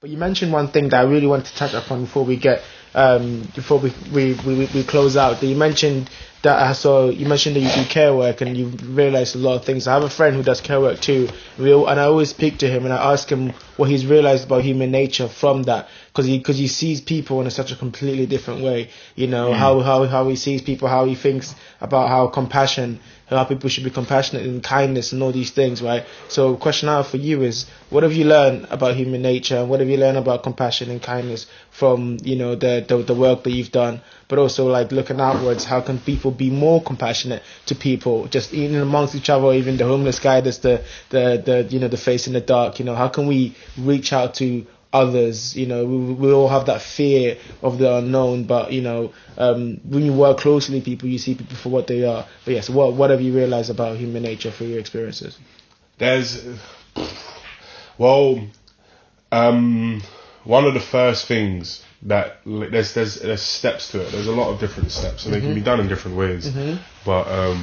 But you mentioned one thing that I really want to touch upon before we get before we close out. That you mentioned that you mentioned that you do care work and you've realized a lot of things. I have a friend who does care work too, and I always speak to him and I ask him what he's realized about human nature from that, because he sees people in such a completely different way. You know, how he sees people, how he thinks about how people should be compassionate and kindness and all these things, right? So question now for you is, what have you learned about human nature and what have you learned about compassion and kindness from, the work that you've done, but also like looking outwards, how can people be more compassionate to people, just even amongst each other, or even the homeless guy that's the face in the dark, how can we reach out to others? We all have that fear of the unknown, but when you work closely with people, you see people for what they are. But yes, what have you realized about human nature through your experiences? One of the first things that there's steps to it. There's a lot of different steps, and they can be done in different ways. But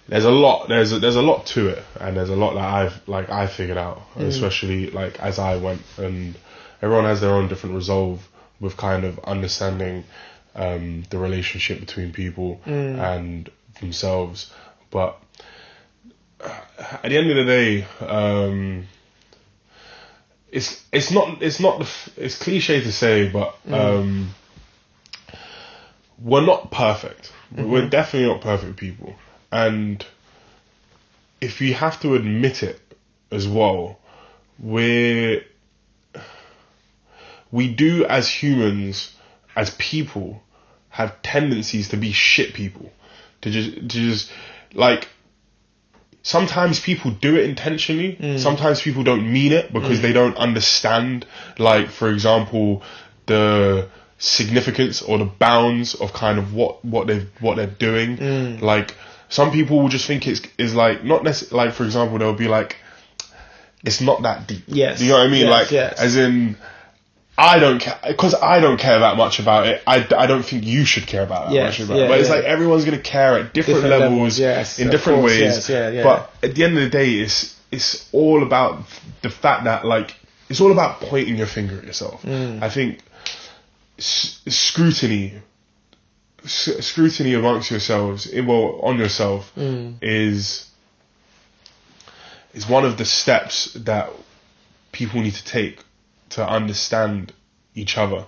there's a lot to it, and there's a lot that I figured out, especially like as I went, and everyone has their own different resolve with kind of understanding the relationship between people and themselves. But at the end of the day, it's cliche to say, but we're not perfect. We're definitely not perfect people. And if you have to admit it as well, we do as humans, as people, have tendencies to be shit people. To just like, sometimes people do it intentionally. Sometimes people don't mean it because they don't understand, like, for example, the significance or the bounds of kind of what they're doing. Like, some people will just think it's like, not necessarily, like, for example, they'll be like, it's not that deep. Yes. Do you know what I mean? Yes. As in, I don't care, because I don't care that much about it. I don't think you should care about that much about it. But it's like everyone's going to care at different levels, in different ways. But at the end of the day, it's all about the fact that, like, it's all about pointing your finger at yourself. I think scrutiny amongst yourselves, on yourself, is one of the steps that people need to take to understand each other.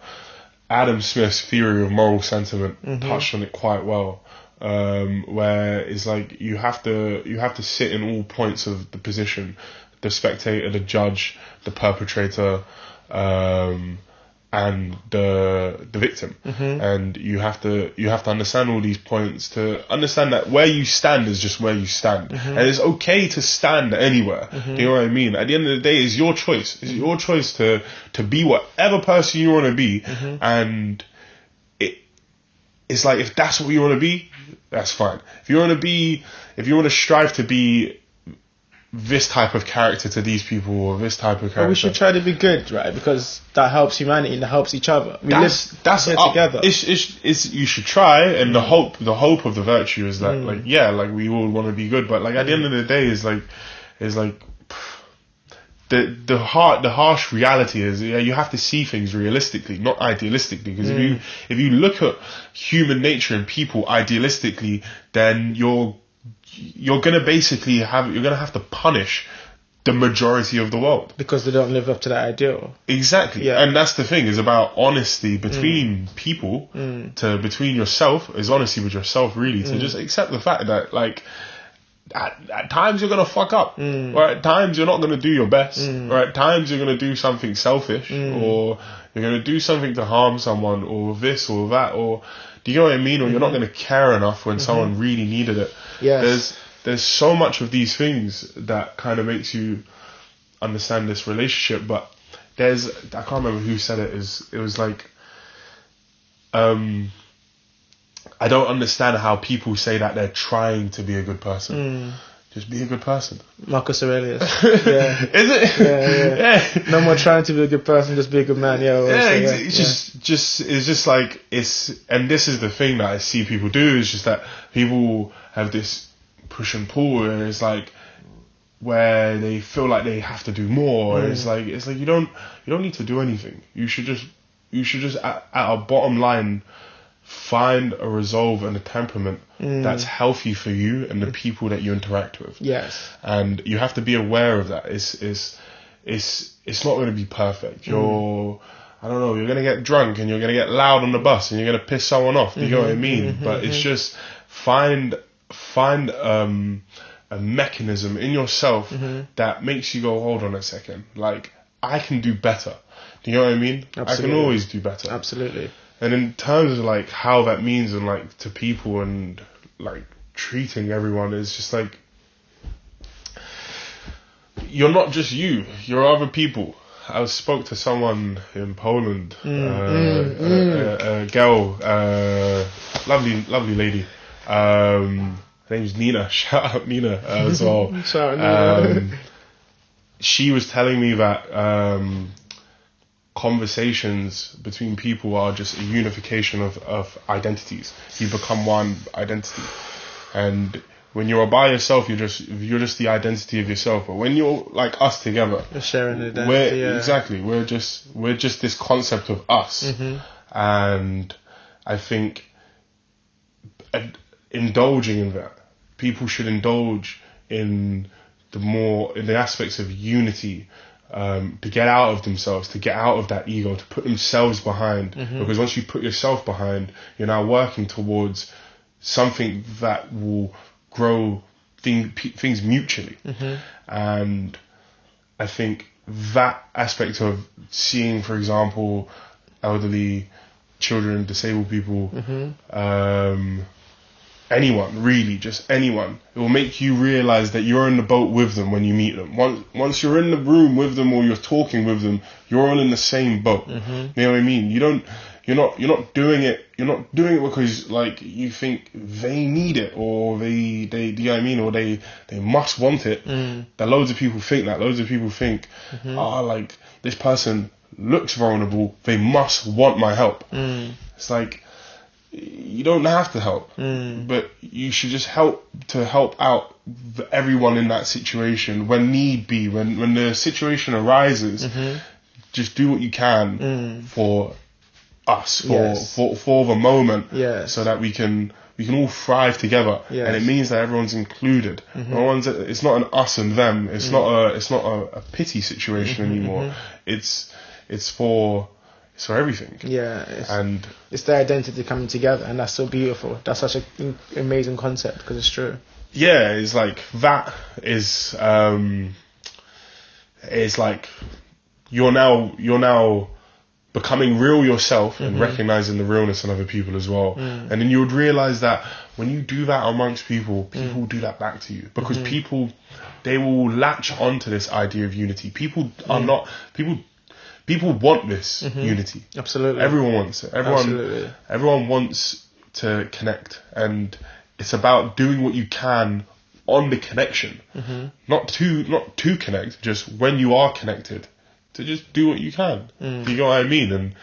Adam Smith's theory of moral sentiment touched on it quite well, where it's like you have to sit in all points of the position: the spectator, the judge, the perpetrator, and the victim. And you have to understand all these points to understand that where you stand is just where you stand, and it's okay to stand anywhere. You know what I mean? At the end of the day, it's your choice. It's your choice to be whatever person you want to be, and it's like, if that's what you want to be, that's fine. If you want to strive to be this type of character to these people, or this type of character, but we should try to be good, right? Because that helps humanity and that helps each other. We live together. It's you should try, and the hope of the virtue is that like we all want to be good, but like at the end of the day is like the harsh reality is, you have to see things realistically, not idealistically. Because if you look at human nature and people idealistically, then you're gonna have to punish the majority of the world because they don't live up to that ideal. Exactly. And that's the thing, is about honesty between people, between yourself, is honesty with yourself, really, to just accept the fact that, like, at times you're gonna fuck up, or at times you're not gonna do your best, or at times you're gonna do something selfish, or you're gonna do something to harm someone, or this or that, or, do you know what I mean? Or you're not gonna care enough when someone really needed it. Yes. There's so much of these things that kind of makes you understand this relationship, but I can't remember who said it. It was like, I don't understand how people say that they're trying to be a good person. Just be a good person. Marcus Aurelius. Yeah. Is it? Yeah. No more trying to be a good person, just be a good man. It's just like, and this is the thing that I see people do, is just that people have this push and pull, and it's like, where they feel like they have to do more. And it's like you don't need to do anything. You should just at a bottom line find a resolve and a temperament that's healthy for you and the people that you interact with. Yes. And you have to be aware of that. It's not going to be perfect. I don't know, you're going to get drunk and you're going to get loud on the bus and you're going to piss someone off. You know what I mean? But it's just find a mechanism in yourself that makes you go, hold on a second. Like, I can do better. Do you know what I mean? Absolutely. I can always do better. Absolutely. And in terms of like how that means and like to people and like treating everyone, is just like, you're not just you're other people. I spoke to someone in Poland, a girl, lovely lady. Her name's Nina. Shout out Nina as well. Shout out Nina. She was telling me that conversations between people are just a unification of identities. You become one identity, and when you're by yourself, you're just the identity of yourself. But when you're like us together, you're sharing identity. Exactly, we're just this concept of us, and I think indulging in that, people should indulge in the aspects of unity, to get out of themselves, to get out of that ego, to put themselves behind. Because once you put yourself behind, you're now working towards something that will grow things mutually. And I think that aspect of seeing, for example, elderly, children, disabled people, anyone, really, just anyone, it will make you realize that you're in the boat with them when you meet them. Once you're in the room with them or you're talking with them, you're all in the same boat. You know what I mean? You're not doing it because like you think they need it or they you know what I mean, or they must want it. That loads of people think that. Loads of people think, like, this person looks vulnerable, they must want my help. It's like, you don't have to help, but you should just help out everyone in that situation when need be. When the situation arises, just do what you can for us, for the moment, so that we can all thrive together. And it means that everyone's included. It's not an us and them. It's not a pity situation anymore. It's for everything. And it's their identity coming together, and that's so beautiful. That's such an amazing concept, because it's true. Yeah, it's like that is it's like you're now becoming real yourself and recognizing the realness in other people as well. And then you would realize that when you do that amongst people will do that back to you, because people, they will latch onto this idea of unity. People want this unity. Absolutely. Everyone wants it. Everyone wants to connect, and it's about doing what you can on the connection. Not to connect, just when you are connected, to just do what you can. You know what I mean? And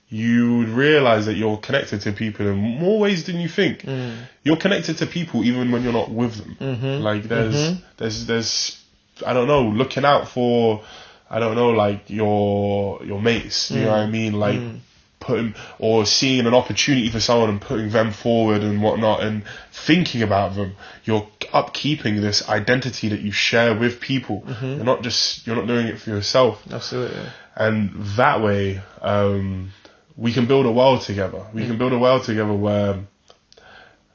you would realize that you're connected to people in more ways than you think. You're connected to people even when you're not with them. Like there's I don't know, looking out for, I don't know, like your mates, you know what I mean? Like putting, or seeing an opportunity for someone and putting them forward and whatnot, and thinking about them. You're upkeeping this identity that you share with people. You're not doing it for yourself. Absolutely. And that way, we can build a world together. We can build a world together where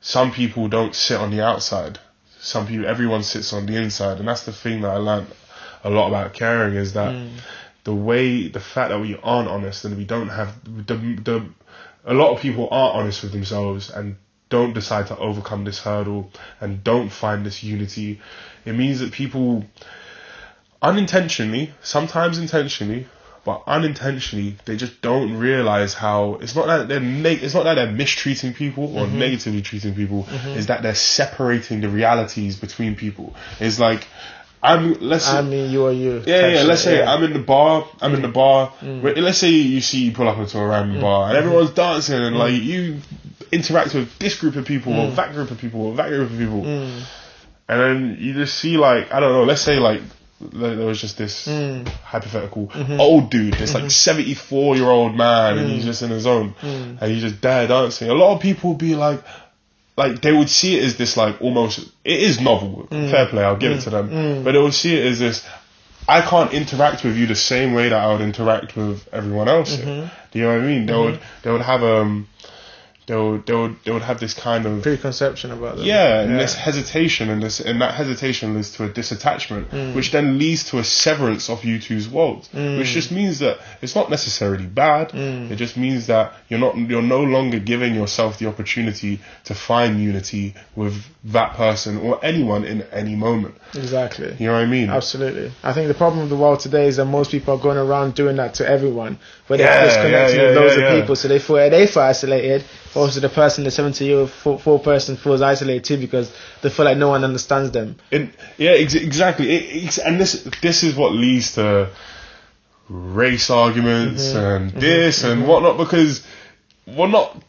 some people don't sit on the outside. Everyone sits on the inside. And that's the thing that I learned a lot about caring, is that the fact that we aren't honest, and we don't have a lot of people aren't honest with themselves and don't decide to overcome this hurdle and don't find this unity. It means that people unintentionally, sometimes intentionally, but unintentionally, they just don't realize how it's not that they're mistreating people or negatively treating people. It's that they're separating the realities between people. It's like, you are you. Yeah. Let's say I'm in the bar. Let's say you pull up into a random bar and everyone's dancing, and like you interact with this group of people or that group of people or that group of people. And then you just see like, I don't know, let's say like there was just this hypothetical old dude, this like 74-year-old man, and he's just in his own, and he's just there dancing. A lot of people would be like they would see it as this like almost, it is novel, fair play, I'll give it to them, but they would see it as this, I can't interact with you the same way that I would interact with everyone else. Do you know what I mean? They would have they would have this kind of preconception about them. Yeah, and this hesitation, and that hesitation leads to a disattachment, which then leads to a severance of you two's worlds, which just means that it's not necessarily bad. It just means that you're no longer giving yourself the opportunity to find unity with that person or anyone in any moment. Exactly. You know what I mean? Absolutely. I think the problem with the world today is that most people are going around doing that to everyone, where they're disconnecting with loads of people, so they feel isolated. Also, the person, the 70-year-old person, feels isolated too because they feel like no one understands them. Exactly. And this is what leads to race arguments and this and whatnot, because we're not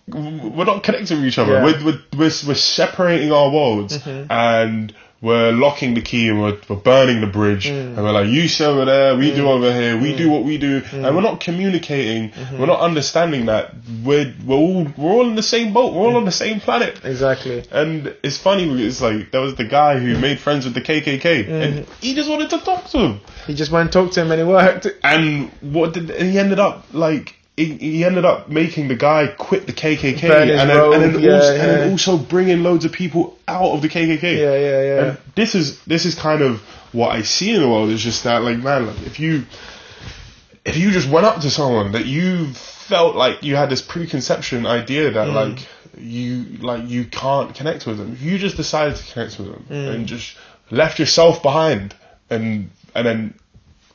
connecting with each other. Yeah. We're separating our worlds, and we're locking the key, and we're burning the bridge, and we're like, you sit over there, we do over here, we do what we do, and we're not communicating. We're not understanding that we're all in the same boat. We're all on the same planet. Exactly. And it's funny. It's like there was the guy who made friends with the KKK, and he just wanted to talk to him. He just went and talked to him, and it worked. And he ended up like. He ended up making the guy quit the KKK, and then also bringing loads of people out of the KKK. Yeah. And this is kind of what I see in the world. Is just that, like, man, like, if you just went up to someone that you felt like you had this preconception idea that you can't connect with them, if you just decided to connect with them and just left yourself behind and then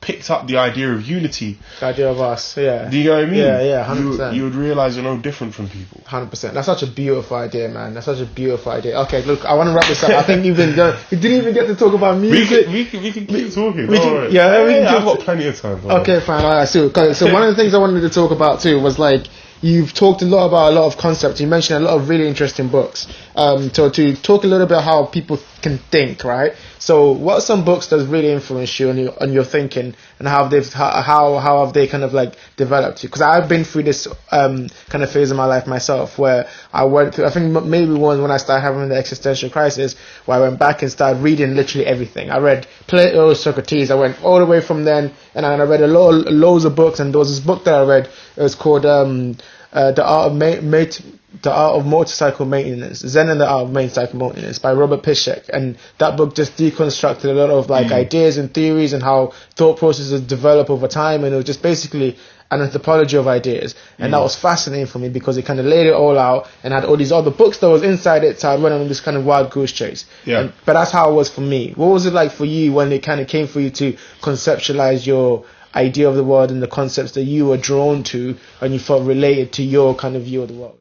picked up the idea of unity. The idea of us, yeah. Do you know what I mean? Yeah, 100%. You would realise you're no different from people. 100%. That's such a beautiful idea, man. That's such a beautiful idea. Okay, look, I want to wrap this up. I think you've been done. We didn't even get to talk about music. We can keep talking. I've got plenty of time. Okay, fine. All right, so one of the things I wanted to talk about too was like, you've talked a lot about a lot of concepts. You mentioned a lot of really interesting books. To talk a little bit how people can think, right? So, what are some books that really influenced you on your thinking, and how have they kind of like developed you? Because I've been through this kind of phase of my life myself, where I went through. I think maybe when I started having the existential crisis, where I went back and started reading literally everything. I read Plato, Socrates. I went all the way from then, and I read loads of books. And there was this book that I read. It was called The Art of Motorcycle Maintenance, Zen and the Art of Motorcycle Maintenance by Robert Pischek. And that book just deconstructed a lot of like ideas and theories and how thought processes develop over time, and it was just basically an anthropology of ideas. And that was fascinating for me because it kind of laid it all out and had all these other books that was inside it, so I went on this kind of wild goose chase. But that's how it was for me. What was it like for you when it kind of came for you to conceptualize your idea of the world and the concepts that you were drawn to and you felt related to your kind of view of the world?